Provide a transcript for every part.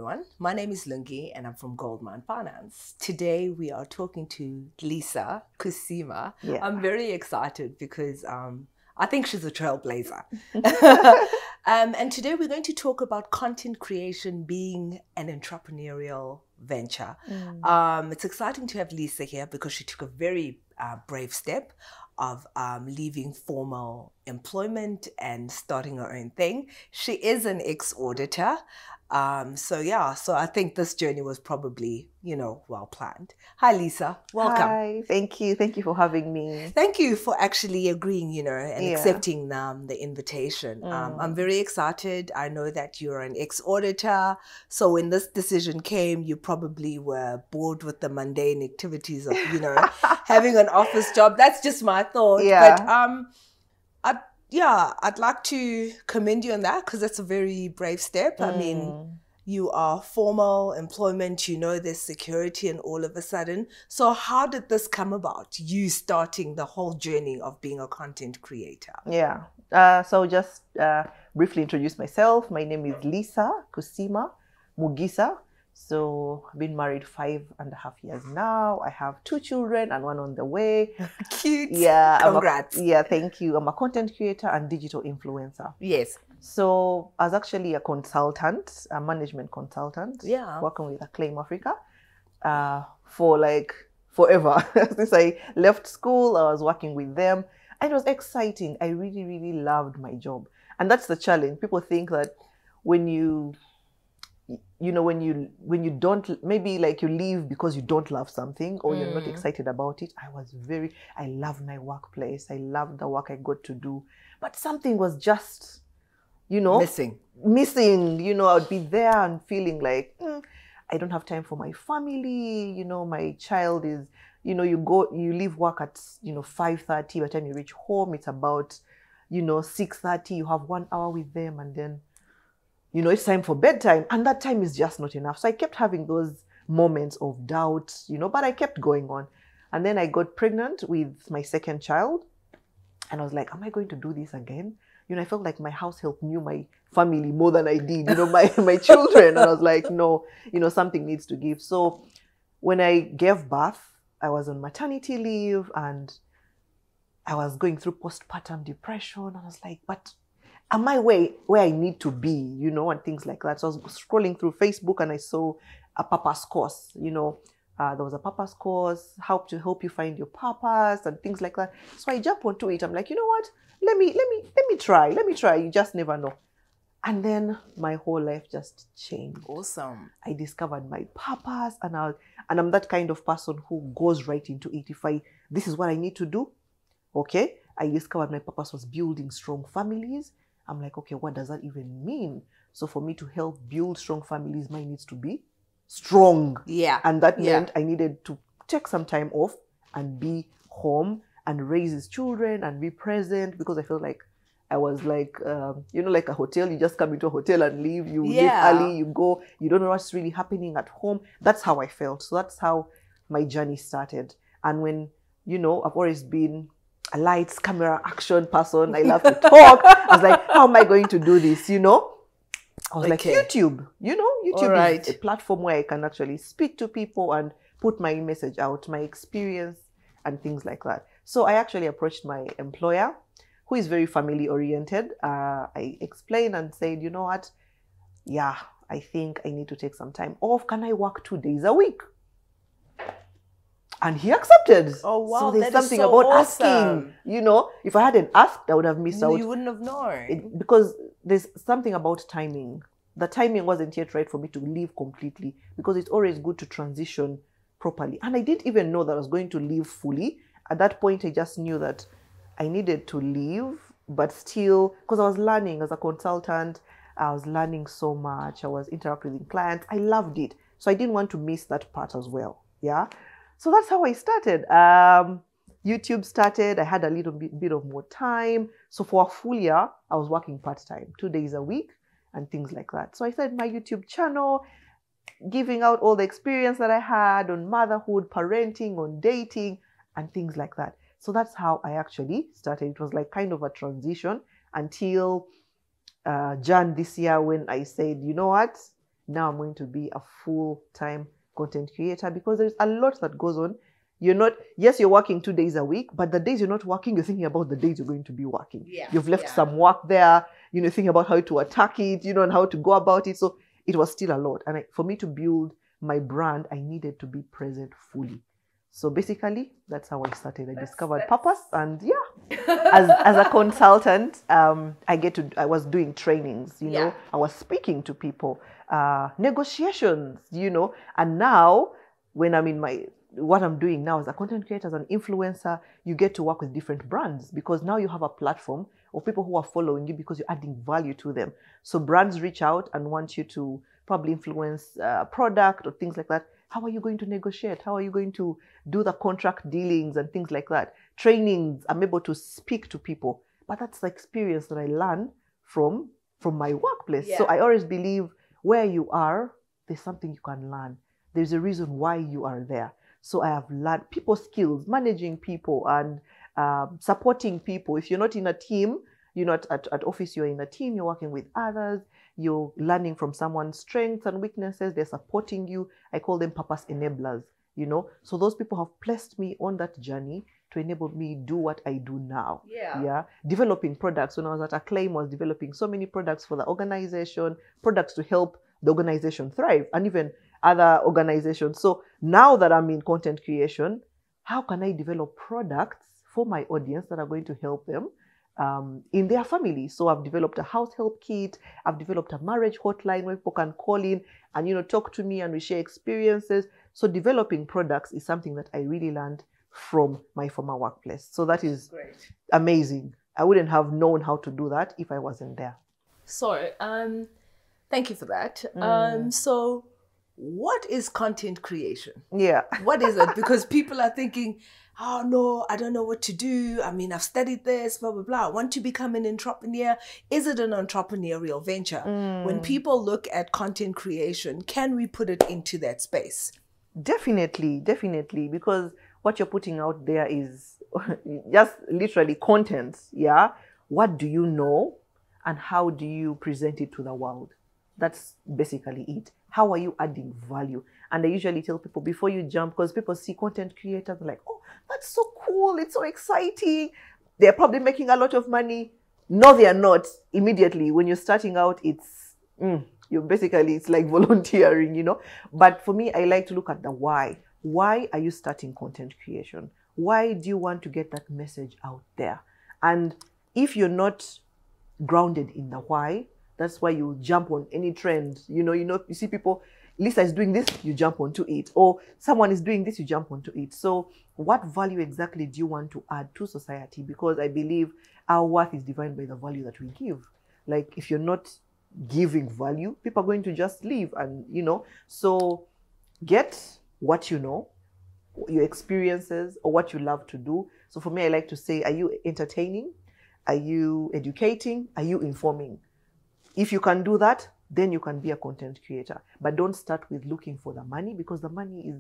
everyone. My name is Lungi and I'm from Goldmine Finance. Today we are talking to Lisa Kusiima. Yeah. I'm very excited because I think she's a trailblazer. And today we're going to talk about content creation being an entrepreneurial venture. It's exciting to have Lisa here because she took a very brave step of leaving formal employment and starting her own thing. She is an ex-auditor. So I think this journey was probably, well planned. Hi, Lisa. Welcome. Hi, thank you. Thank you for having me. Thank you for actually agreeing, and accepting the invitation. I'm very excited. I know that you're an ex-auditor. So when this decision came, you probably were bored with the mundane activities of, having an office job. That's just my thought. Yeah. But I'd like to commend you on that because that's a very brave step. I mean, you are formal employment, there's security and all of a sudden. So how did this come about, you starting the whole journey of being a content creator? Yeah. So just briefly introduce myself. My name is Lisa Kusiima Mugisa. So I've been married 5.5 years now. I have 2 children and 1 on the way. Cute. Yeah. Congrats. Thank you. I'm a content creator and digital influencer. Yes. So I was actually a consultant, a management consultant. Yeah. Working with Acclaim Africa for like forever. Since I left school, I was working with them. And it was exciting. I really, really loved my job. And that's the challenge. People think that when you don't, maybe like you leave because you don't love something or you're not excited about it. I love my workplace. I love the work I got to do. But something was just, missing. I would be there and feeling like, I don't have time for my family. My child is, you leave work at, 5:30. By the time you reach home, it's about, 6:30. You have 1 hour with them and then, it's time for bedtime. And that time is just not enough. So I kept having those moments of doubt, but I kept going on. And then I got pregnant with my second child. And I was like, am I going to do this again? I felt like my house help knew my family more than I did, my children. And I was like, no, something needs to give. So when I gave birth, I was on maternity leave and I was going through postpartum depression. And I was like, but am I where I need to be, and things like that. So I was scrolling through Facebook and I saw a purpose course, there was a purpose course, how to help you find your purpose and things like that. So I jumped onto it. I'm like, you know what? Let me try. You just never know. And then my whole life just changed. Awesome. I discovered my purpose and I'm that kind of person who goes right into it. This is what I need to do. Okay. I discovered my purpose was building strong families. I'm like, okay, what does that even mean? So for me to help build strong families, mine needs to be strong. Yeah. And that meant I needed to take some time off and be home and raise his children and be present because I felt like I was like, like a hotel. You just come into a hotel and leave. You leave early, you go. You don't know what's really happening at home. That's how I felt. So that's how my journey started. And when, I've always been a lights, camera, action person. I love to talk. I was like, how am I going to do this? I was like, YouTube. YouTube is a platform where I can actually speak to people and put my message out, my experience and things like that. So I actually approached my employer, who is very family oriented. I explained and said, you know what? Yeah, I think I need to take some time off. Can I work 2 days a week? And he accepted. Oh, wow. So there's something about asking. If I hadn't asked, I would have missed out. You wouldn't have known. Because there's something about timing. The timing wasn't yet right for me to leave completely because it's always good to transition properly. And I didn't even know that I was going to leave fully. At that point, I just knew that I needed to leave, but still, because I was learning as a consultant, I was learning so much. I was interacting with clients. I loved it. So I didn't want to miss that part as well. Yeah. So that's how I started. YouTube started. I had a little bit of more time. So for a full year, I was working part-time, 2 days a week and things like that. So I started my YouTube channel, giving out all the experience that I had on motherhood, parenting, on dating, and things like that. So that's how I actually started. It was like kind of a transition until Jan this year when I said, you know what? now I'm going to be a full-time content creator, because there's a lot that goes on. Yes, you're working 2 days a week, but the days you're not working, you're thinking about the days you're going to be working. Yeah, You've left some work there, thinking about how to attack it, and how to go about it. So it was still a lot. And for me to build my brand, I needed to be present fully. So basically, that's how I started. I discovered purpose, and as a consultant, I was doing trainings, I was speaking to people, negotiations, and now when I'm in what I'm doing now as a content creator, as an influencer, you get to work with different brands, because now you have a platform of people who are following you because you're adding value to them. So brands reach out and want you to probably influence a product or things like that. How are you going to negotiate? How are you going to do the contract dealings and things like that? Trainings, I'm able to speak to people. But that's the experience that I learned from my workplace. So I always believe where you are, there's something you can learn. There's a reason why you are there. So I have learned people skills, managing people, and supporting people. If you're not in a team, you're not at office, you're in a team, you're working with others, you're learning from someone's strengths and weaknesses, they're supporting you. I call them purpose enablers, So those people have placed me on that journey to enable me do what I do now. Developing products. When I was at Acclaim, I was developing so many products for the organization, products to help the organization thrive, and even other organizations. So now that I'm in content creation, how can I develop products for my audience that are going to help them in their family? So I've developed a house help kit. I've developed a marriage hotline where people can call in and talk to me, and we share experiences. So developing products is something that I really learned from my former workplace. So that is great. Amazing. I wouldn't have known how to do that if I wasn't there. So thank you for that. So what is content creation? What is it? Because people are thinking, oh no, I don't know what to do. I mean, I've studied this, blah, blah, blah. I want to become an entrepreneur. Is it an entrepreneurial venture? When people look at content creation, can we put it into that space? Definitely, because what you're putting out there is just literally content. What do you know, and how do you present it to the world? That's basically it. How are you adding value? And I usually tell people before you jump, because people see content creators, they're like, oh, that's so cool. It's so exciting. They're probably making a lot of money. No, they are not. Immediately, when you're starting out, it's like volunteering, But for me, I like to look at the why. Why are you starting content creation? Why do you want to get that message out there? And if you're not grounded in the why, that's why you jump on any trend. You see people, Lisa is doing this, you jump onto it. Or someone is doing this, you jump onto it. So what value exactly do you want to add to society? Because I believe our worth is defined by the value that we give. Like if you're not giving value, people are going to just leave. And, so get what you know, your experiences, or what you love to do. So for me, I like to say, are you entertaining? Are you educating? Are you informing? If you can do that, then you can be a content creator. But don't start with looking for the money, because the money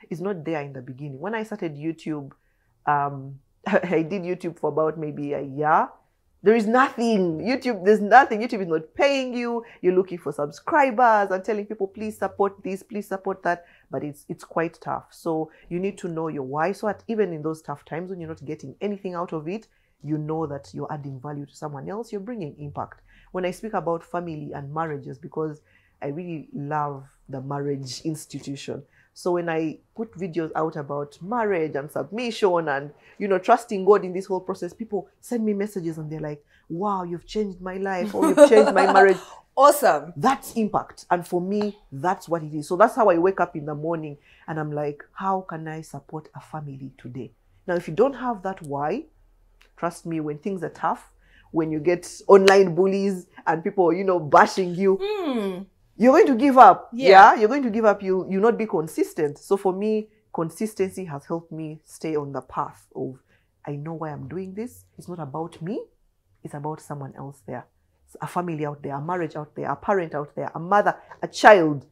is not there in the beginning. When I started YouTube, I did YouTube for about maybe a year. There is nothing. There's nothing. YouTube is not paying you. You're looking for subscribers and telling people, please support this, please support that. But it's quite tough. So you need to know your why. So that even in those tough times when you're not getting anything out of it, you know that you're adding value to someone else, you're bringing impact. When I speak about family and marriages, because I really love the marriage institution. So when I put videos out about marriage and submission and, trusting God in this whole process, people send me messages and they're like, wow, you've changed my life, or you've changed my marriage. Awesome. That's impact. And for me, that's what it is. So that's how I wake up in the morning and I'm like, how can I support a family today? Now, if you don't have that why, trust me, when things are tough, when you get online bullies and people, bashing you, you're going to give up. You're going to give up. You'll not be consistent. So for me, consistency has helped me stay on the path of, I know why I'm doing this. It's not about me. It's about someone else there. It's a family out there, a marriage out there, a parent out there, a mother, a child.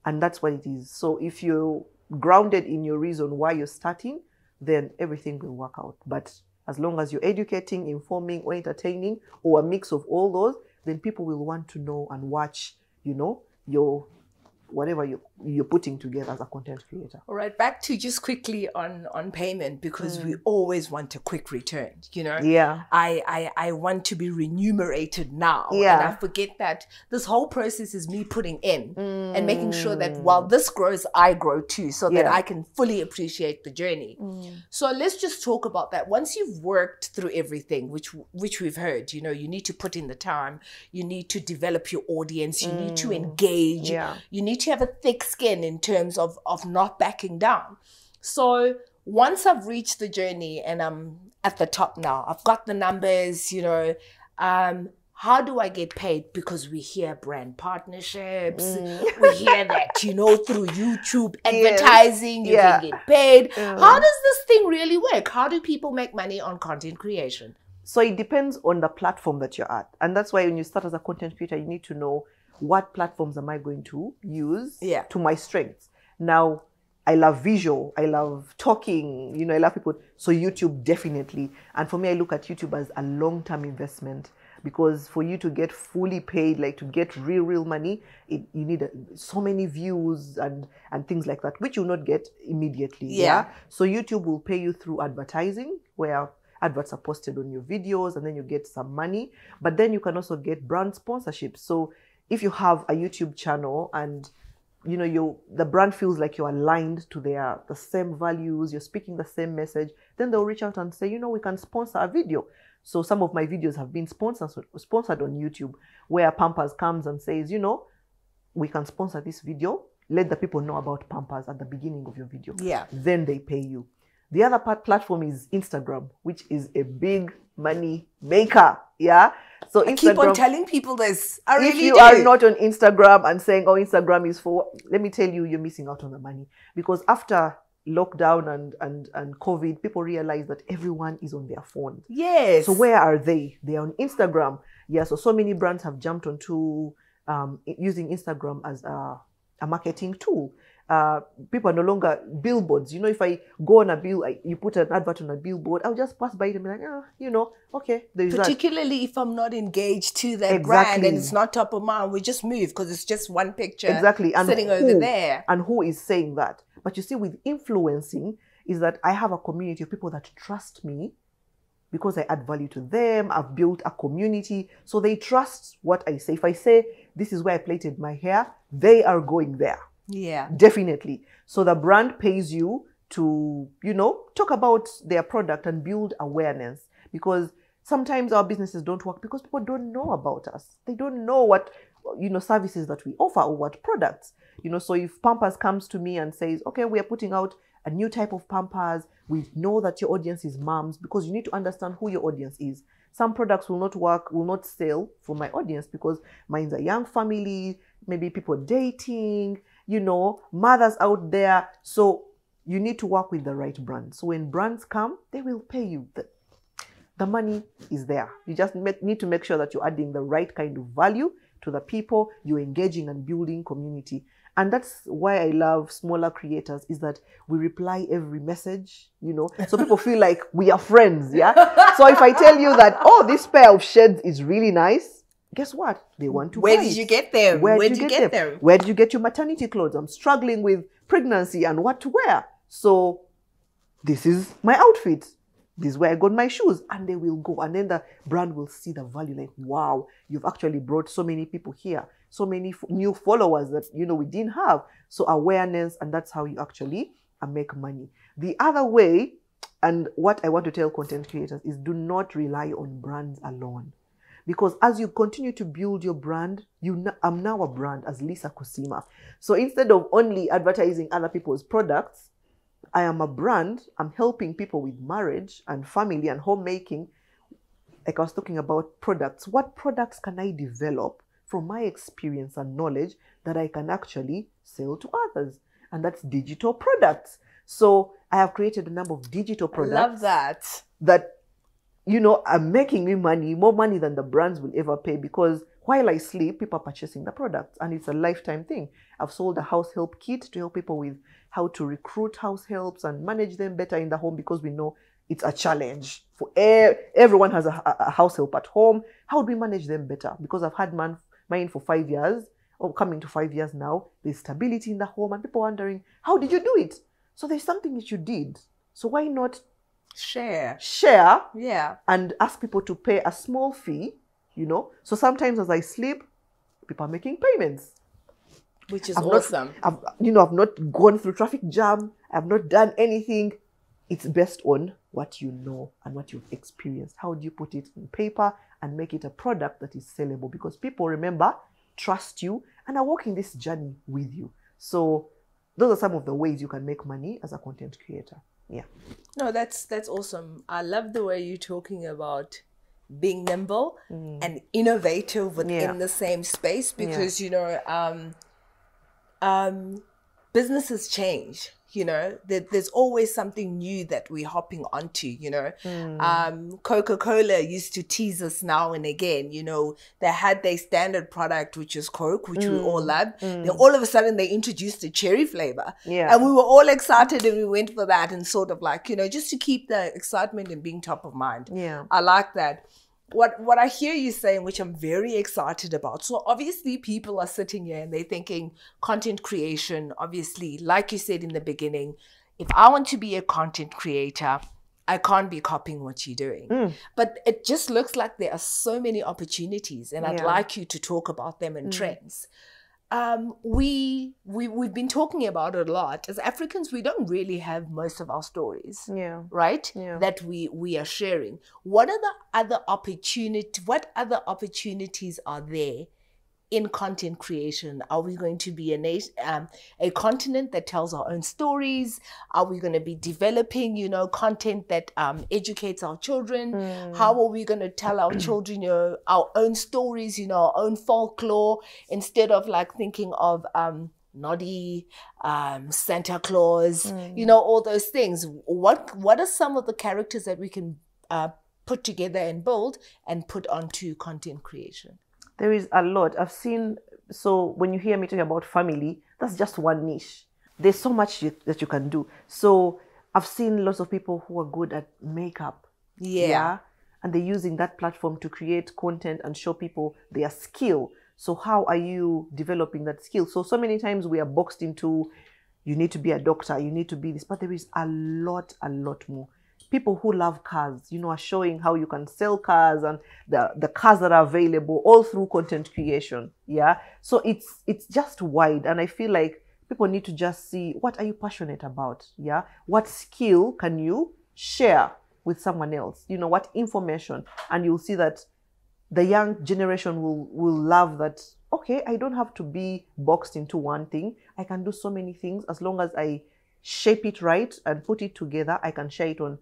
And that's what it is. So if you're grounded in your reason why you're starting, then everything will work out. But as long as you're educating, informing, or entertaining, or a mix of all those, then people will want to know and watch, your whatever you're putting together as a content creator. All right, back to just quickly on payment, because we always want a quick return, you know? Yeah. I want to be remunerated now. Yeah. And I forget that this whole process is me putting in and making sure that while this grows, I grow too, so that I can fully appreciate the journey. So let's just talk about that. Once you've worked through everything, which we've heard, you know, you need to put in the time, you need to develop your audience, you need to engage, you need to have a thick skin in terms of not backing down. So once I've reached the journey and I'm at the top now, I've got the numbers, you know, how do I get paid? Because we hear brand partnerships, we hear that, you know, through YouTube advertising, you can get paid. How does this thing really work? How do people make money on content creation? So it depends on the platform that you're at. And that's why when you start as a content creator, you need to know what platforms am I going to use to my strengths. Now, I love visual, I love talking, you know, I love people. So YouTube, definitely. And for me, I look at YouTube as a long-term investment, because for you to get fully paid, like to get real money, you need so many views and things like that, which you'll not get immediately. So YouTube will pay you through advertising, where adverts are posted on your videos, and then you get some money. But then you can also get brand sponsorships. So if you have a YouTube channel and you know the brand feels like you're aligned to the same values, you're speaking the same message, then they'll reach out and say, you know, we can sponsor a video. So some of my videos have been sponsored on YouTube, where Pampers comes and says, you know, we can sponsor this video. Let the people know about Pampers at the beginning of your video. Then they pay you. The other platform is Instagram, which is a big money maker. So I keep on telling people this. If you are not on Instagram and saying, oh, Instagram is for, let me tell you, you're missing out on the money. Because after lockdown and COVID, people realize that everyone is on their phone. So where are they? They are on Instagram. So many brands have jumped onto using Instagram as a marketing tool. People are no longer billboards. You know, if I go on a you put an advert on a billboard, I'll just pass by it and be like, you know, okay, there's particularly if I'm not engaged to that brand and it's not top of mind, we just move because it's just one picture and sitting over there. And who is saying that? But you see, with influencing, is that I have a community of people that trust me because I add value to them. I've built a community, so they trust what I say. If I say, this is where I plaited my hair, they are going there. Definitely. So the brand pays you to, you know, talk about their product and build awareness, because sometimes our businesses don't work because people don't know about us. They don't know what, you know, services that we offer or what products, you know. So if Pampers comes to me and says, okay, we are putting out a new type of Pampers, we know that your audience is moms, because you need to understand who your audience is. Some products will not work, will not sell for my audience because mine's a young family, maybe people dating, you know, mothers out there. So you need to work with the right brand. So when brands come, they will pay you. The money is there. You just need to make sure that you're adding the right kind of value to the people, you're engaging and building community. And that's why I love smaller creators, is that we reply every message, you know, so people feel like we are friends. So if I tell you that, oh, this pair of shades is really nice, guess what? They want to buy it. Where did you get them? Where did you get them? Where did you get your maternity clothes? I'm struggling with pregnancy and what to wear. So this is my outfit. This is where I got my shoes. And they will go. And then the brand will see the value, like, wow, you've actually brought so many people here. So many new followers that, you know, we didn't have. So awareness, and that's how you actually make money. The other way, and what I want to tell content creators, is do not rely on brands alone. Because as you continue to build your brand, I'm now a brand as Lisa Kusiima. So instead of only advertising other people's products, I am a brand. I'm helping people with marriage and family and homemaking. Like I was talking about products. What products can I develop from my experience and knowledge that I can actually sell to others? And that's digital products. So I have created a number of digital products. I love that. That, you know, are making me money, more money than the brands will ever pay, because while I sleep, people are purchasing the products, and it's a lifetime thing. I've sold a house help kit to help people with how to recruit house helps and manage them better in the home, because we know it's a challenge. For everyone has a house help at home. How do we manage them better? Because I've had mine for 5 years. or coming to 5 years now, there's stability in the home, and people wondering, how did you do it? So there's something that you did. So why not share, yeah, and ask people to pay a small fee, you know? So sometimes as I sleep, people are making payments. Which is awesome. I've not gone through traffic jam. I've not done anything. It's based on what you know and what you've experienced. How do you put it in paper and make it a product that is sellable? Because people, remember, trust you and are walking this journey with you. So those are some of the ways you can make money as a content creator. Yeah. No, that's awesome. I love the way you're talking about being nimble and innovative within the same space, because you know, businesses change. You know, there's always something new that we're hopping onto, you know. Coca-Cola used to tease us now and again, you know. They had their standard product, which is Coke, which we all love. Then all of a sudden they introduced a cherry flavor. Yeah. And we were all excited and we went for that, and sort of like, you know, just to keep the excitement and being top of mind. Yeah. I like that. What I hear you saying, which I'm very excited about. So obviously people are sitting here and they're thinking content creation, obviously, like you said in the beginning, if I want to be a content creator, I can't be copying what you're doing. But it just looks like there are so many opportunities, and I'd like you to talk about them and trends. We've been talking about it a lot. As Africans, we don't really have most of our stories, right? That we are sharing. What other opportunities are there in content creation? Are we going to be a continent that tells our own stories? Are we going to be developing, you know, content that educates our children? How are we going to tell our children, you know, our own stories, you know, our own folklore, instead of like thinking of Noddy, Santa Claus, you know, all those things? What are some of the characters that we can put together and build and put onto content creation? There is a lot. I've seen, so when you hear me talking about family, that's just one niche. There's so much that you can do. So I've seen lots of people who are good at makeup. Yeah. And they're using that platform to create content and show people their skill. So how are you developing that skill? So many times we are boxed into, you need to be a doctor, you need to be this, but there is a lot more. People who love cars, you know, are showing how you can sell cars and the cars that are available all through content creation. Yeah. So it's just wide. And I feel like people need to just see, what are you passionate about? Yeah. What skill can you share with someone else? You know, what information? And you'll see that the young generation will love that. Okay, I don't have to be boxed into one thing. I can do so many things. As long as I shape it right and put it together, I can share it on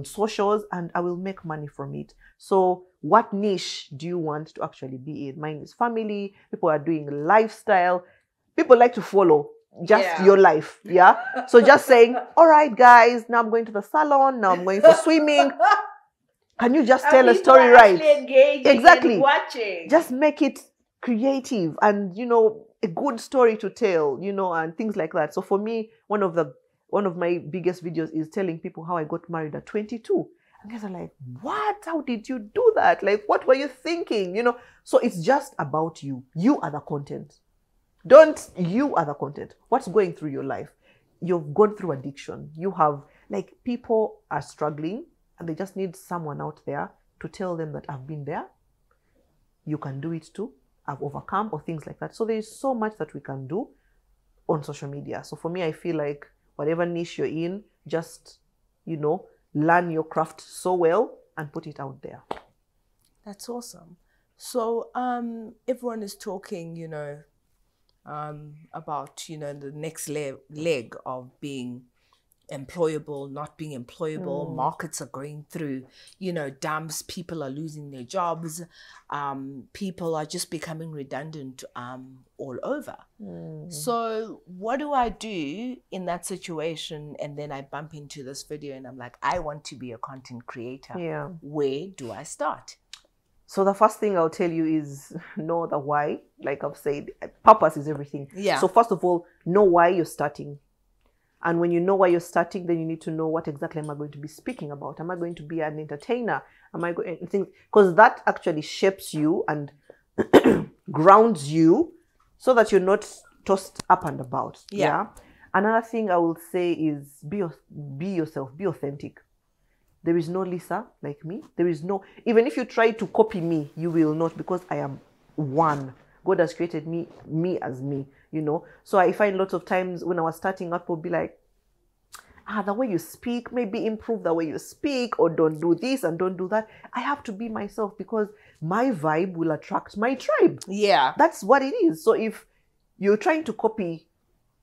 socials and I will make money from it. So what niche do you want to actually be in? Mine is family. People are doing lifestyle. People like to follow just your life. Yeah. So just saying, all right, guys, now I'm going to the salon. Now I'm going for swimming. Can you just tell a story right? Exactly. Watching. Just make it creative and, you know, a good story to tell, you know, and things like that. So for me, one of my biggest videos is telling people how I got married at 22. And guys are like, what? How did you do that? Like, what were you thinking? You know, so it's just about you. You are the content. You are the content. What's going through your life? You've gone through addiction. You have, like, people are struggling and they just need someone out there to tell them that I've been there. You can do it too. I've overcome, or things like that. So there is so much that we can do on social media. So for me, I feel like whatever niche you're in, just, you know, learn your craft so well and put it out there. That's awesome. So everyone is talking, you know, about, you know, the next leg of being employable, not being employable. Markets are going through, you know, dumps. People are losing their jobs. People are just becoming redundant all over. So what do I do in that situation? And then I bump into this video and I'm like, I want to be a content creator. Yeah. Where do I start? So the first thing I'll tell you is know the why. Like I've said, purpose is everything. Yeah. So first of all, know why you're starting. And when you know why you're starting, then you need to know, what exactly am I going to be speaking about? Am I going to be an entertainer? Am I going to think? Because that actually shapes you and grounds you so that you're not tossed up and about. Yeah. Another thing I will say is be yourself, be authentic. There is no Lisa like me. There is no, even if you try to copy me, you will not, because I am one. God has created me as me, you know. So I find lots of times when I was starting up, people be like, the way you speak, maybe improve the way you speak, or don't do this and don't do that. I have to be myself, because my vibe will attract my tribe. Yeah. That's what it is. So if you're trying to copy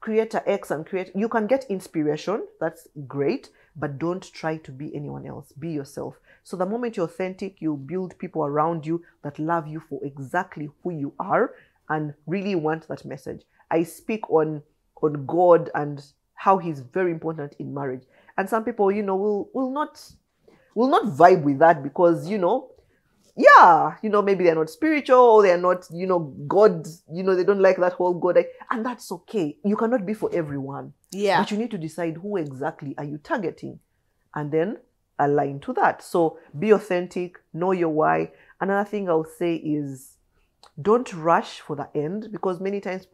creator X and you can get inspiration. That's great, but don't try to be anyone else. Be yourself. So the moment you're authentic, you'll build people around you that love you for exactly who you are and really want that message. I speak on God and how he's very important in marriage. And some people, you know, will not vibe with that, because, you know, maybe they're not spiritual, or they're not, God, they don't like that whole God. And that's okay. You cannot be for everyone. Yeah. But you need to decide who exactly are you targeting, and then align to that. So be authentic, know your why. Another thing I'll say is don't rush for the end, because many times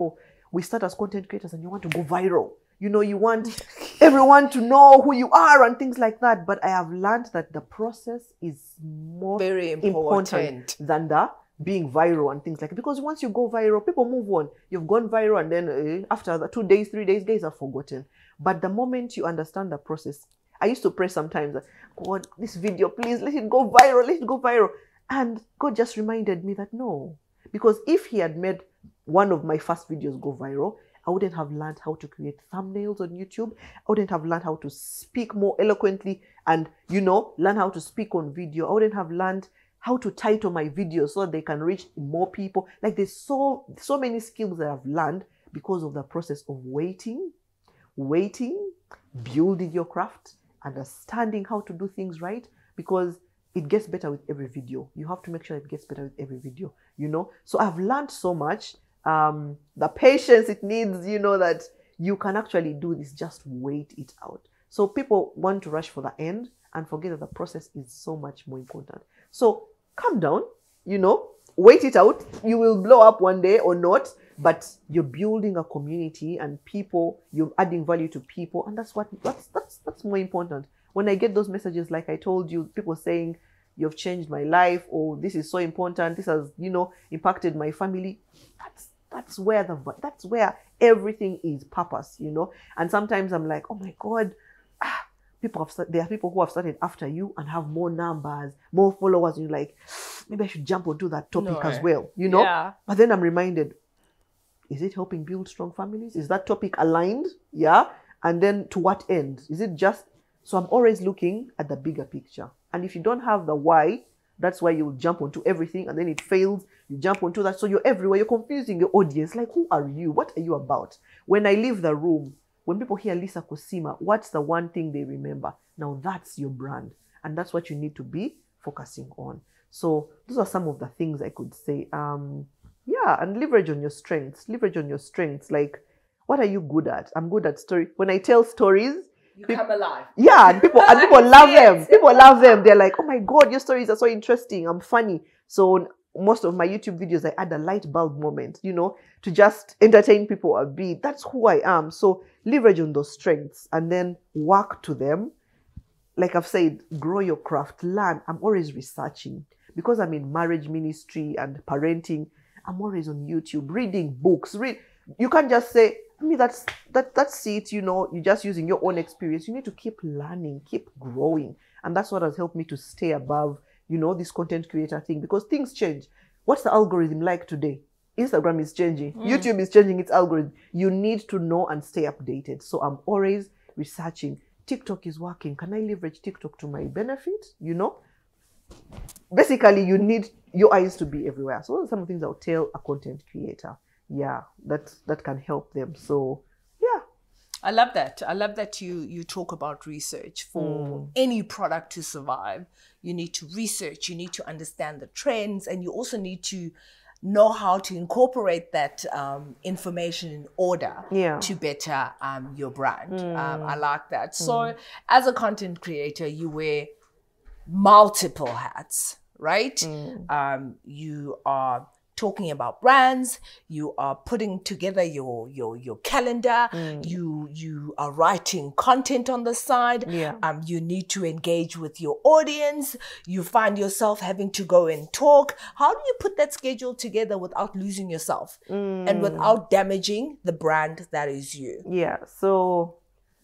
we start as content creators and you want to go viral. You want everyone to know who you are and things like that. But I have learned that the process is more very important than the being viral and things like that. Because once you go viral, people move on. You've gone viral, and then after the 2 days, 3 days, guys are forgotten. But the moment you understand the process, I used to pray sometimes, God, this video, please let it go viral, let it go viral. And God just reminded me that no. Because if he had made one of my first videos go viral, I wouldn't have learned how to create thumbnails on YouTube. I wouldn't have learned how to speak more eloquently and, learn how to speak on video. I wouldn't have learned how to title my videos so that they can reach more people. Like, there's so many skills that I've learned because of the process of waiting, building your craft, understanding how to do things right, because it gets better with every video. You have to make sure it gets better with every video, So I've learned so much. The patience it needs, that you can actually do this, just wait it out. So people want to rush for the end and forget that the process is so much more important. So calm down, wait it out. You will blow up one day or not, but you're building a community and people, you're adding value to people, and that's more important. When I get those messages, like I told you, people saying, you've changed my life, or this is so important, this has, impacted my family. That's where everything is purpose, And sometimes I'm like, oh my God, there are people who have started after you and have more numbers, more followers. And you're like, maybe I should jump onto that topic as well, Yeah. But then I'm reminded, is it helping build strong families? Is that topic aligned? Yeah. And then to what end? Is it just, so I'm always looking at the bigger picture. And if you don't have the why, that's why you'll jump onto everything and then it fails. You jump onto that. So you're everywhere. You're confusing your audience. Like, who are you? What are you about? When I leave the room, when people hear Lisa Kusiima, what's the one thing they remember? Now that's your brand. And that's what you need to be focusing on. So those are some of the things I could say. And leverage on your strengths. Like, what are you good at? I'm good at story. When I tell stories, you come alive. Yeah, and people love them. People love them. They're like, oh my God, your stories are so interesting. I'm funny. So most of my YouTube videos, I add a light bulb moment, to just entertain people a bit. That's who I am. So leverage on those strengths and then work to them. Like I've said, grow your craft, learn. I'm always researching because I'm in marriage ministry and parenting. I'm always on YouTube, reading books. You can't just say, that's it, you're just using your own experience. You need to keep learning, keep growing. And that's what has helped me to stay above, this content creator thing, because things change. What's the algorithm like today? Instagram is changing. YouTube is changing its algorithm. You need to know and stay updated. So I'm always researching. TikTok is working. Can I leverage TikTok to my benefit? Basically, you need your eyes to be everywhere. So those are some of the things I'll tell a content creator. Yeah, that can help them. So yeah, I love that. I love that you talk about research. For any product to survive, you need to research, you need to understand the trends, and you also need to know how to incorporate that information in order to better your brand. I like that. So as a content creator, you wear multiple hats, right? You are talking about brands, you are putting together your calendar, you are writing content on the side, Yeah. you need to engage with your audience, you find yourself having to go and talk. How do you put that schedule together without losing yourself and without damaging the brand that is you? Yeah, so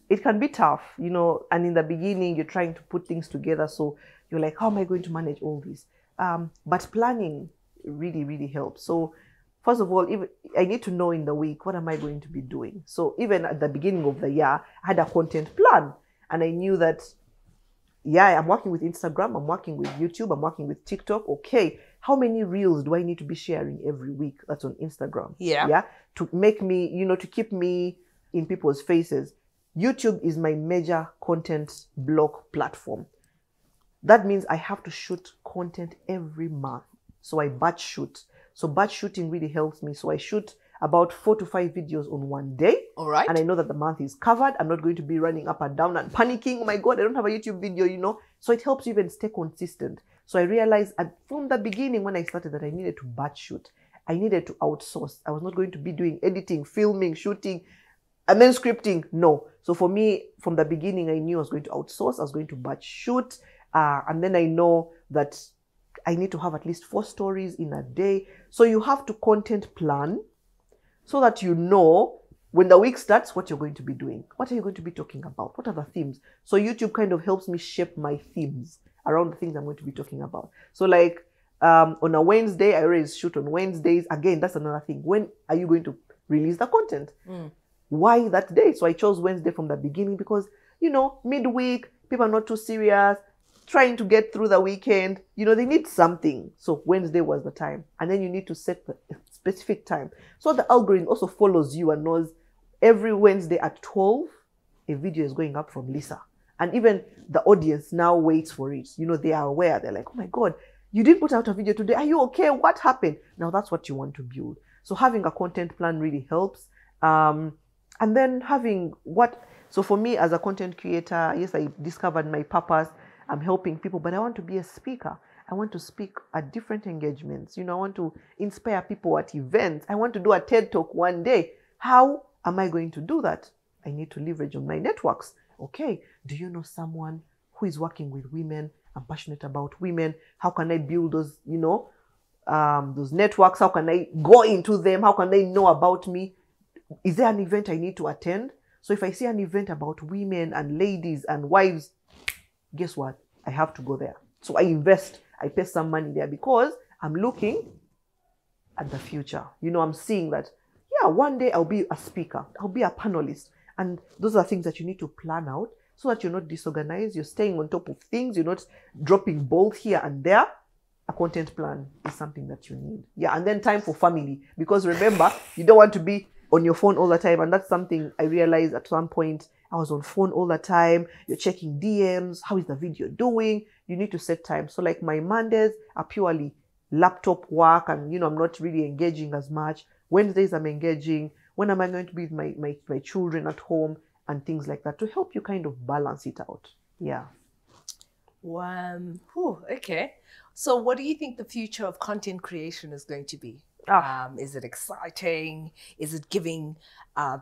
it can be tough, you know, and in the beginning you're trying to put things together, so you're like, how am I going to manage all this? But planning really, really helps. So first of all, if I need to know in the week, what am I going to be doing? So even at the beginning of the year, I had a content plan, and I knew that, yeah, I'm working with Instagram, I'm working with YouTube, I'm working with TikTok. Okay, how many reels do I need to be sharing every week? That's on Instagram. Yeah. To make me, you know, to keep me in people's faces. YouTube is my major content block platform. That means I have to shoot content every month. So I batch shoot. So batch shooting really helps me. So I shoot about 4 to 5 videos on one day. All right. And I know that the month is covered. I'm not going to be running up and down and panicking. Oh my God, I don't have a YouTube video, you know. So it helps you even stay consistent. So I realized from the beginning when I started that I needed to batch shoot. I needed to outsource. I was not going to be doing editing, filming, shooting, and then scripting. No. So for me, from the beginning, I knew I was going to outsource. I was going to batch shoot. And then I know that I need to have at least 4 stories in a day. So you have to content plan so that you know when the week starts what you're going to be doing. What are you going to be talking about? What are the themes? So YouTube kind of helps me shape my themes around the things I'm going to be talking about. So like on a Wednesday, I always shoot on Wednesdays. Again, that's another thing. When are you going to release the content? Why that day? So I chose Wednesday from the beginning because, you know, midweek, people are not too serious, trying to get through the weekend, you know, they need something. So Wednesday was the time. And then you need to set the specific time. So the algorithm also follows you and knows every Wednesday at 12, a video is going up from Lisa. And even the audience now waits for it. You know, they are aware. They're like, oh my God, you didn't put out a video today. Are you okay? What happened? Now that's what you want to build. So having a content plan really helps. And then having so for me as a content creator, yes, I discovered my purpose. I'm helping people, but I want to be a speaker. I want to speak at different engagements. You know, I want to inspire people at events. I want to do a TED Talk one day. How am I going to do that? I need to leverage on my networks. Okay, do you know someone who is working with women? I'm passionate about women. How can I build those, you know, those networks? How can I go into them? How can they know about me? Is there an event I need to attend? So if I see an event about women and ladies and wives, guess what? I have to go there. So I invest. I pay some money there because I'm looking at the future. You know, I'm seeing that, yeah, one day I'll be a speaker. I'll be a panelist. And those are things that you need to plan out so that you're not disorganized. You're staying on top of things. You're not dropping balls here and there. A content plan is something that you need. Yeah, and then time for family. Because remember, you don't want to be on your phone all the time. And that's something I realized at some point. I was on phone all the time. You're checking DMs. How is the video doing? You need to set time. So like my Mondays are purely laptop work and, you know, I'm not really engaging as much. Wednesdays I'm engaging. When am I going to be with my children at home and things like that to help you kind of balance it out. Yeah. Okay. So what do you think the future of content creation is going to be? Is it exciting? Is it giving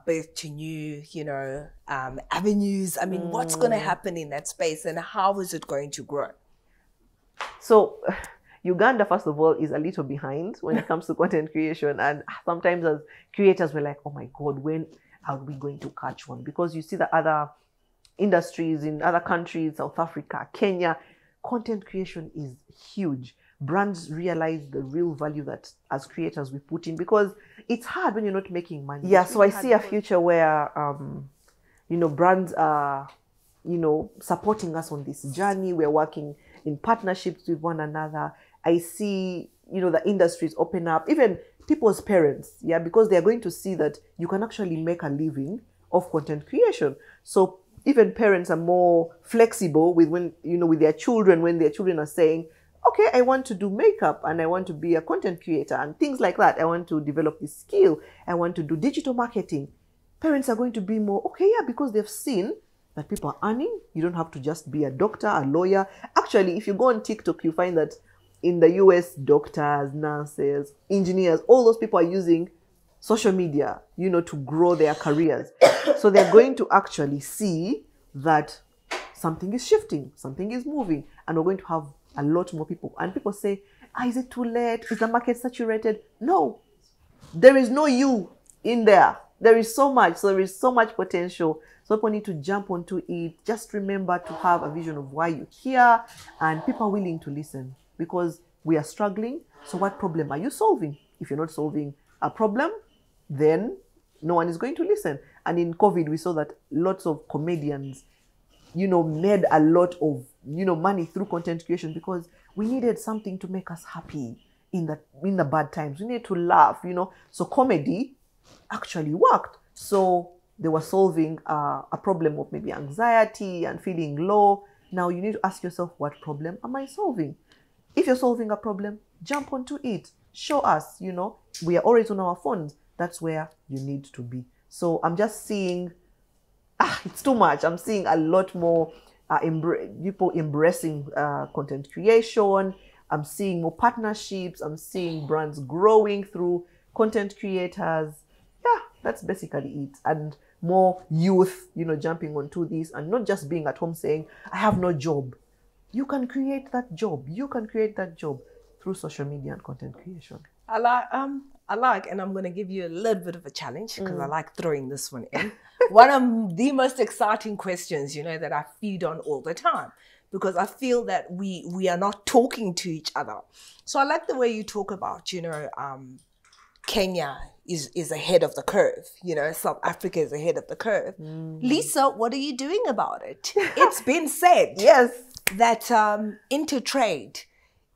birth to new, you know, avenues? I mean, what's going to happen in that space and how is it going to grow? So Uganda, first of all, is a little behind when it comes to content creation. And sometimes as creators, we're like, oh my God, when are we going to catch one? Because you see the other industries in other countries, South Africa, Kenya, content creation is huge. Brands realize the real value that as creators we put in because it's hard when you're not making money. Yeah, so I see a future where, you know, brands are, you know, supporting us on this journey. We're working in partnerships with one another. I see, you know, the industries open up, even people's parents, yeah, because they're going to see that you can actually make a living of content creation. So even parents are more flexible with when, you know, with their children, when their children are saying, okay, I want to do makeup and I want to be a content creator and things like that. I want to develop this skill. I want to do digital marketing. Parents are going to be more, okay, yeah, because they've seen that people are earning. You don't have to just be a doctor, a lawyer. Actually, if you go on TikTok, you find that in the US, doctors, nurses, engineers, all those people are using social media, you know, to grow their careers. So they're going to actually see that something is shifting, something is moving, and we're going to have a lot more people. And people say, is it too late? Is the market saturated? No, there is no you in there. There is so much. So there is so much potential. So people need to jump onto it. Just remember to have a vision of why you're here, and people are willing to listen because we are struggling. So what problem are you solving? If you're not solving a problem, then no one is going to listen. And in COVID, we saw that lots of comedians, you know, made a lot of, you know, money through content creation because we needed something to make us happy in the bad times. We needed to laugh, you know. So comedy actually worked. So they were solving a problem of maybe anxiety and feeling low. Now you need to ask yourself, what problem am I solving? If you're solving a problem, jump onto it. Show us, you know, we are always on our phones. That's where you need to be. So I'm just seeing, it's too much. I'm seeing a lot more people embracing content creation. I'm seeing more partnerships. I'm seeing brands growing through content creators. Yeah, that's basically it. And more youth, you know, jumping onto this and not just being at home saying, I have no job. You can create that job. You can create that job through social media and content creation. I like, and I'm going to give you a little bit of a challenge because I like throwing this one in. One of the most exciting questions, you know, that I feed on all the time because I feel that we are not talking to each other. So I like the way you talk about, you know, Kenya is ahead of the curve. You know, South Africa is ahead of the curve. Lisa, what are you doing about it? It's been said Yes, that intertrade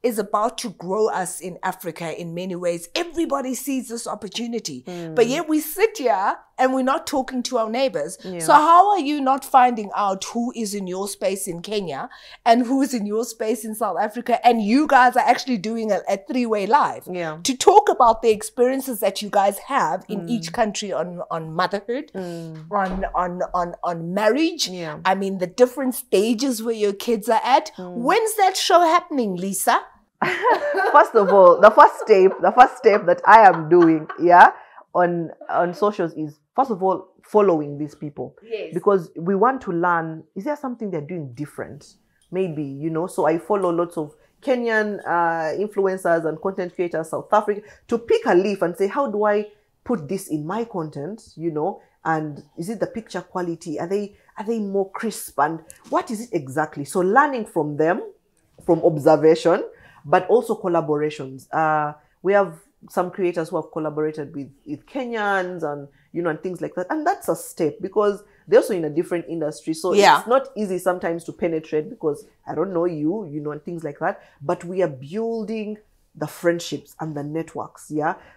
is about to grow us in Africa in many ways. Everybody sees this opportunity, but yet we sit here and we're not talking to our neighbors. Yeah. So how are you not finding out who is in your space in Kenya and who is in your space in South Africa? And you guys are actually doing a three-way live to talk about the experiences that you guys have in each country on motherhood, on marriage. Yeah. I mean, the different stages where your kids are at. When's that show happening, Lisa? First of all, the first step that I am doing, on socials is, first of all, following these people. Yes. Because we want to learn, is there something they're doing different? Maybe, you know, so I follow lots of Kenyan influencers and content creators, South Africa, to pick a leaf and say, how do I put this in my content, you know? And is it the picture quality? Are they more crisp? And what is it exactly? So learning from them, from observation, but also collaborations. We have some creators who have collaborated with Kenyans and, you know, and things like that. And that's a step because they're also in a different industry. So it's not easy sometimes to penetrate because I don't know you, you know, and things like that. But we are building the friendships and the networks,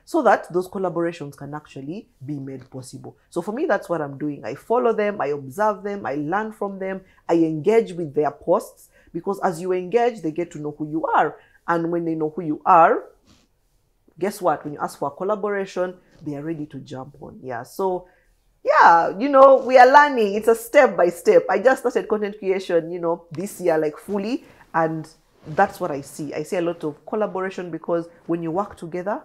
so that those collaborations can actually be made possible. So for me, that's what I'm doing. I follow them, I observe them, I learn from them, I engage with their posts because as you engage, they get to know who you are. And when they know who you are, guess what? When you ask for a collaboration, they are ready to jump on. So, you know, we are learning. It's a step by step. I just started content creation, you know, this year, like fully. And that's what I see. I see a lot of collaboration because when you work together,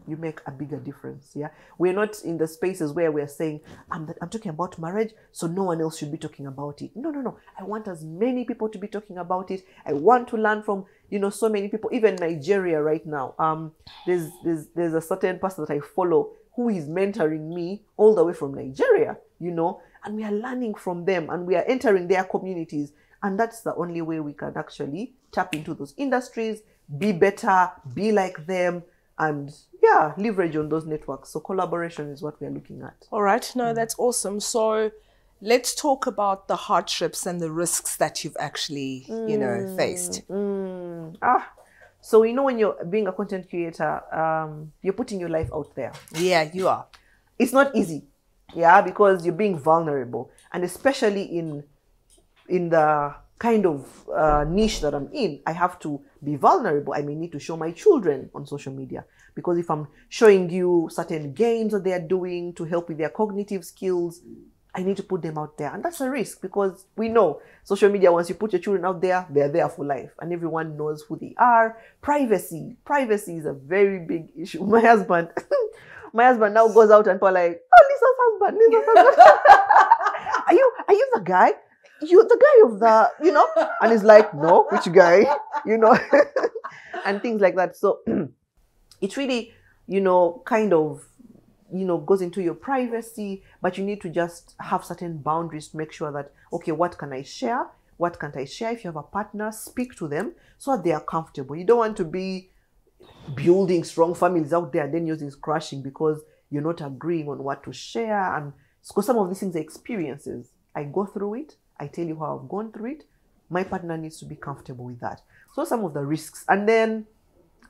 you make a bigger difference. We're not in the spaces where we're saying, I'm talking about marriage, so no one else should be talking about it. No. I want as many people to be talking about it. I want to learn from, you know, so many people. Even Nigeria right now. There's a certain person that I follow who is mentoring me all the way from Nigeria, you know, and we are learning from them and we are entering their communities. And that's the only way we can actually tap into those industries, be better, be like them, and leverage on those networks. So collaboration is what we are looking at. All right. No, that's awesome. So let's talk about the hardships and the risks that you've actually, you know, faced. So, you know, when you're being a content creator, you're putting your life out there. Yeah, you are. It's not easy. Because you're being vulnerable. And especially in the kind of niche that I'm in, I have to be vulnerable. I may need to show my children on social media because if I'm showing you certain games that they are doing to help with their cognitive skills, I need to put them out there. And that's a risk because we know social media, once you put your children out there, they're there for life and everyone knows who they are. Privacy is a very big issue. My husband now goes out and people are like, oh, Lisa's husband. Are you the guy? You're the guy of the, and he's like, no, which guy? And things like that. So it's really, kind of, goes into your privacy, but you need to just have certain boundaries to make sure that, okay, what can I share? What can't I share? If you have a partner, speak to them so that they are comfortable. You don't want to be building strong families out there and then yours is crashing because you're not agreeing on what to share. And because some of these things are experiences. I go through it. I tell you how I've gone through it. My partner needs to be comfortable with that. So some of the risks. And then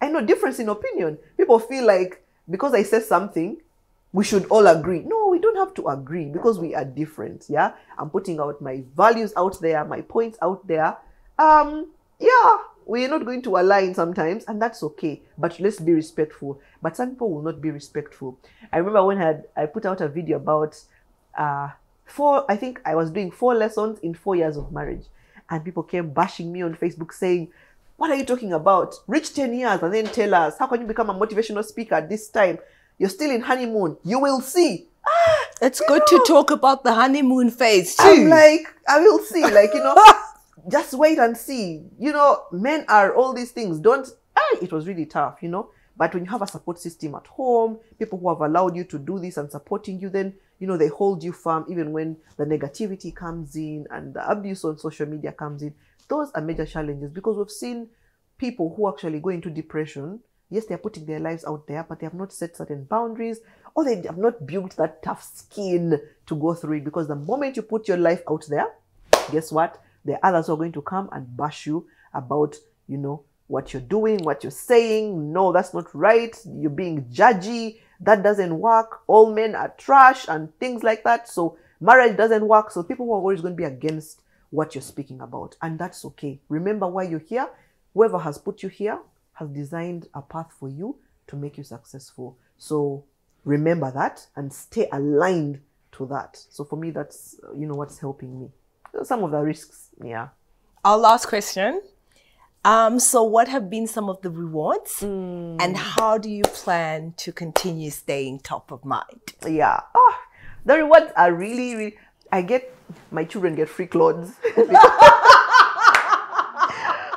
I know difference in opinion. People feel like because I said something, we should all agree. No, we don't have to agree because we are different. Yeah. I'm putting out my values out there, my points out there. Yeah, we're not going to align sometimes, and that's okay. But let's be respectful. But some people will not be respectful. I remember when I put out a video about I think I was doing 4 lessons in 4 years of marriage. And people came bashing me on Facebook saying, what are you talking about? Reach 10 years and then tell us, how can you become a motivational speaker at this time? You're still in honeymoon. You will see. It's good to talk about the honeymoon phase too. I'm like, I will see. Like, just wait and see. Men are all these things. It was really tough, But when you have a support system at home, people who have allowed you to do this and supporting you, then, they hold you firm even when the negativity comes in and the abuse on social media comes in. Those are major challenges because we've seen people who actually go into depression. Yes, they're putting their lives out there, but they have not set certain boundaries or they have not built that tough skin to go through it. Because the moment you put your life out there, guess what? There are others who are going to come and bash you about, what you're doing, what you're saying. No, that's not right. You're being judgy. That doesn't work. All men are trash and things like that. So marriage doesn't work. So people who are always going to be against what you're speaking about. And that's okay. Remember why you're here. Whoever has put you here has designed a path for you to make you successful. So remember that and stay aligned to that. So for me, that's, what's helping me. Some of the risks, yeah. Our last question. So what have been some of the rewards and how do you plan to continue staying top of mind? Yeah. The rewards are really, really, my children get free clothes.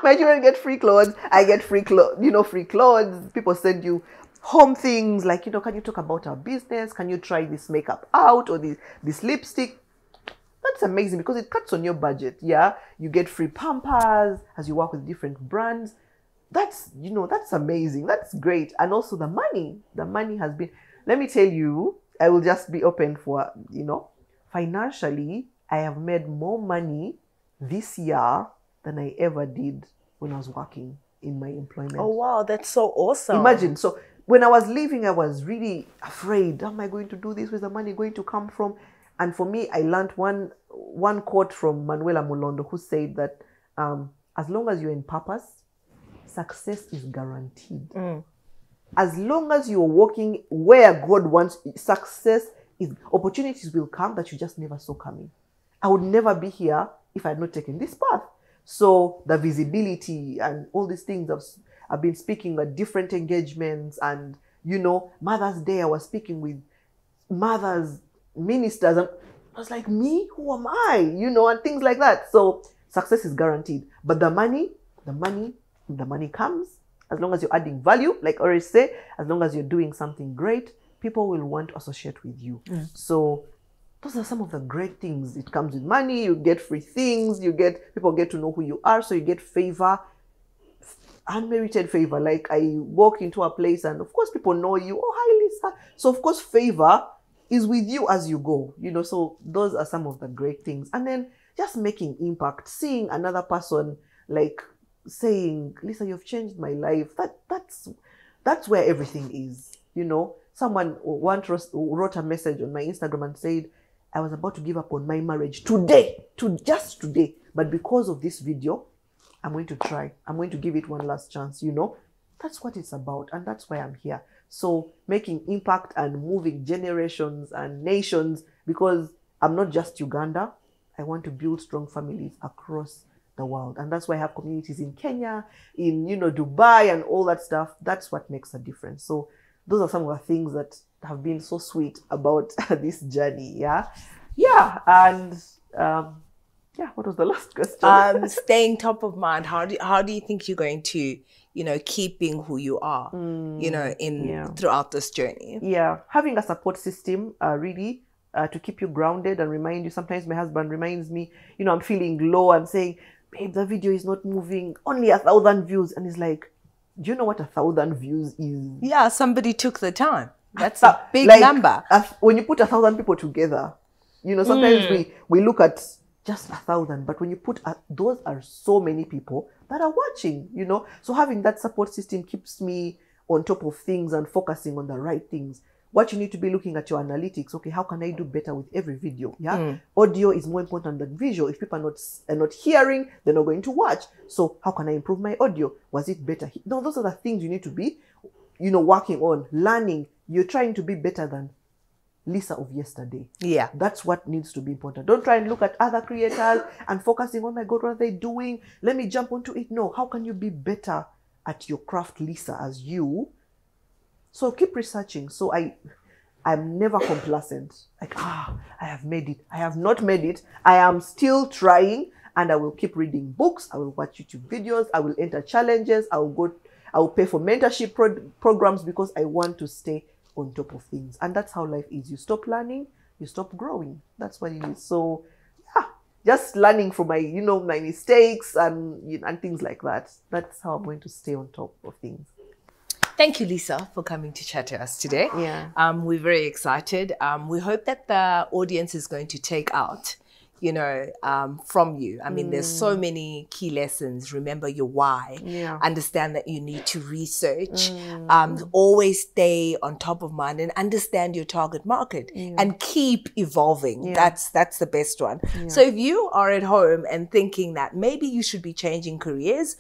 My children get free clothes. I get free clothes, free clothes. People send you home things like, can you talk about our business? Can you try this makeup out or this lipstick? That's amazing because it cuts on your budget. Yeah. You get free Pampers as you work with different brands. That's amazing. That's great. And also the money has been, let me tell you, I will just be open for, financially, I have made more money this year than I ever did when I was working in my employment. Oh, wow. That's so awesome. Imagine. So when I was leaving, I was really afraid. How am I going to do this? Where's the money going to come from? And for me, I learned one quote from Manuela Mulondo who said that as long as you're in purpose, success is guaranteed. As long as you're walking where God wants, opportunities will come that you just never saw coming. I would never be here if I had not taken this path. So the visibility and all these things, I've been speaking at different engagements and, Mother's Day, I was speaking with mothers, ministers, and I was like, me? Who am I? And things like that. So success is guaranteed. But the money comes as long as you're adding value. Like I always say, as long as you're doing something great, people will want to associate with you. So those are some of the great things. It comes with money, you get free things, people get to know who you are, so you get favor, unmerited favor. Like I walk into a place and of course people know you. Oh, hi Lisa. So of course favor is with you as you go, so those are some of the great things. And then just making impact, seeing another person like saying, Lisa, you've changed my life. That's where everything is, Someone once wrote a message on my Instagram and said, I was about to give up on my marriage just today. But because of this video, I'm going to try. I'm going to give it one last chance, That's what it's about. And that's why I'm here. So making impact and moving generations and nations, because I'm not just Uganda. I want to build strong families across the world. And that's why I have communities in Kenya, in, Dubai and all that stuff. That's what makes a difference. So those are some of the things that have been so sweet about this journey. Yeah. Yeah. And what was the last question? Staying top of mind. How do you think you're going to, keep being who you are, throughout this journey? Yeah. Having a support system, really, to keep you grounded and remind you. Sometimes my husband reminds me, I'm feeling low and saying, babe, the video is not moving, only 1,000 views. And he's like, do you know what 1,000 views is? Yeah, somebody took the time. That's a big number. When you put 1,000 people together, sometimes we look at just 1,000, but when you put, those are so many people that are watching, So having that support system keeps me on top of things and focusing on the right things. What you need to be looking at your analytics. Okay, how can I do better with every video? Yeah, audio is more important than visual. If people are not hearing, they're not going to watch. So how can I improve my audio? Was it better? No, those are the things you need to be, working on, learning. You're trying to be better than Lisa of yesterday. Yeah, that's what needs to be important. Don't try and look at other creators and focusing, oh my God, what are they doing? Let me jump onto it. No, how can you be better at your craft, Lisa, as you? So keep researching. So I'm never complacent. Like, I have made it. I have not made it. I am still trying, and I will keep reading books. I will watch YouTube videos. I will enter challenges. I will pay for mentorship programs because I want to stay on top of things. And that's how life is. You stop learning, you stop growing. That's what it is. So yeah, just learning from my, my mistakes and things like that. That's how I'm going to stay on top of things. Thank you, Lisa, for coming to chat to us today. Yeah. We're very excited. We hope that the audience is going to take out, from you. I mean, there's so many key lessons. Remember your why. Yeah. Understand that you need to research. Always stay on top of mind and understand your target market and keep evolving. Yeah. That's the best one. Yeah. So if you are at home and thinking that maybe you should be changing careers,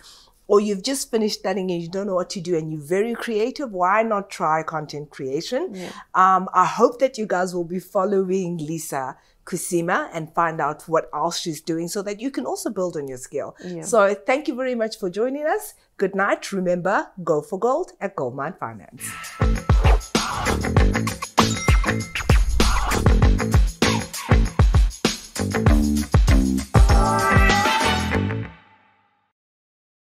or you've just finished studying and you don't know what to do and you're very creative, why not try content creation? Yeah. I hope that you guys will be following Lisa Kusiima and find out what else she's doing so that you can also build on your skill. Yeah. So thank you very much for joining us. Good night. Remember, go for gold at Goldmine Finance.